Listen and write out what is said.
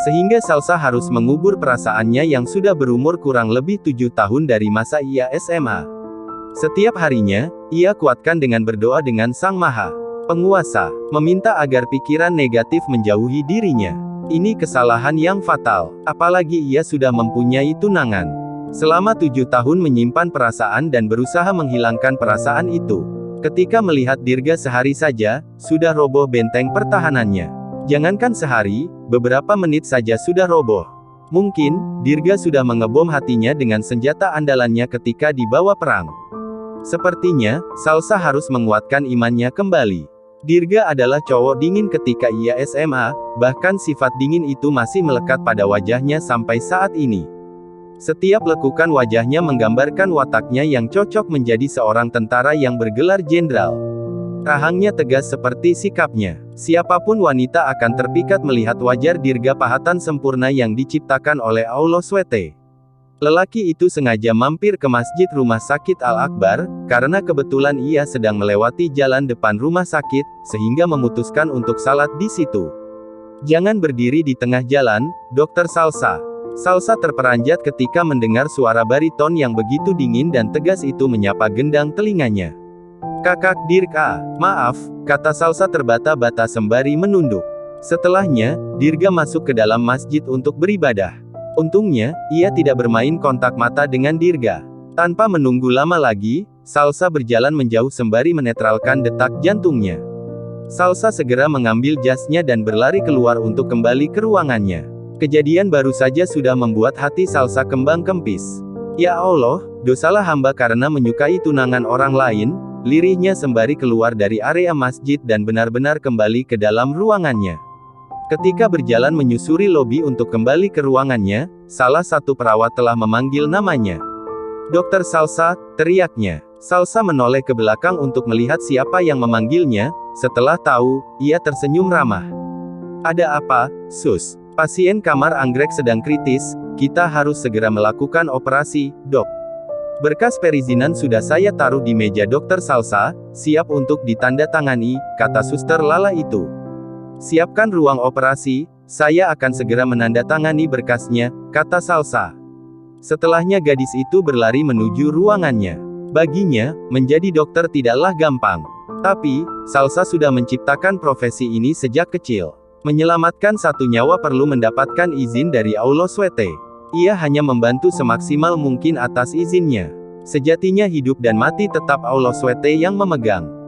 Sehingga Salsa harus mengubur perasaannya yang sudah berumur kurang lebih 7 tahun dari masa ia SMA. Setiap harinya, ia kuatkan dengan berdoa dengan Sang Maha Penguasa, meminta agar pikiran negatif menjauhi dirinya. Ini kesalahan yang fatal, apalagi ia sudah mempunyai tunangan. Selama 7 tahun menyimpan perasaan dan berusaha menghilangkan perasaan itu. Ketika melihat Dirga sehari saja, sudah roboh benteng pertahanannya. Jangankan sehari, beberapa menit saja sudah roboh. Mungkin, Dirga sudah mengebom hatinya dengan senjata andalannya ketika dibawa perang. Sepertinya, Salsa harus menguatkan imannya kembali. Dirga adalah cowok dingin ketika ia SMA, bahkan sifat dingin itu masih melekat pada wajahnya sampai saat ini. Setiap lekukan wajahnya menggambarkan wataknya yang cocok menjadi seorang tentara yang bergelar jenderal. Rahangnya tegas seperti sikapnya. Siapapun wanita akan terpikat melihat wajah Dirga pahatan sempurna yang diciptakan oleh Allah SWT. Lelaki itu sengaja mampir ke masjid rumah sakit Al-Akbar, karena kebetulan ia sedang melewati jalan depan rumah sakit, sehingga memutuskan untuk salat di situ. Jangan berdiri di tengah jalan, Dokter Salsa. Salsa terperanjat ketika mendengar suara bariton yang begitu dingin dan tegas itu menyapa gendang telinganya. Kakak Dirga, maaf, kata Salsa terbata-bata sembari menunduk. Setelahnya, Dirga masuk ke dalam masjid untuk beribadah. Untungnya, ia tidak bermain kontak mata dengan Dirga. Tanpa menunggu lama lagi, Salsa berjalan menjauh sembari menetralkan detak jantungnya. Salsa segera mengambil jasnya dan berlari keluar untuk kembali ke ruangannya. Kejadian baru saja sudah membuat hati Salsa kembang kempis. Ya Allah, dosalah hamba karena menyukai tunangan orang lain, lirihnya sembari keluar dari area masjid dan benar-benar kembali ke dalam ruangannya. Ketika berjalan menyusuri lobi untuk kembali ke ruangannya, salah satu perawat telah memanggil namanya. Dokter Salsa, teriaknya. Salsa menoleh ke belakang untuk melihat siapa yang memanggilnya, setelah tahu, ia tersenyum ramah. Ada apa, Sus? Pasien kamar anggrek sedang kritis, kita harus segera melakukan operasi, dok. Berkas perizinan sudah saya taruh di meja Dokter Salsa, siap untuk ditandatangani, kata suster Lala itu. Siapkan ruang operasi, saya akan segera menandatangani berkasnya, kata Salsa. Setelahnya gadis itu berlari menuju ruangannya. Baginya, menjadi dokter tidaklah gampang. Tapi, Salsa sudah menciptakan profesi ini sejak kecil. Menyelamatkan satu nyawa perlu mendapatkan izin dari Allah SWT. Ia hanya membantu semaksimal mungkin atas izinnya. Sejatinya hidup dan mati tetap Allah SWT yang memegang.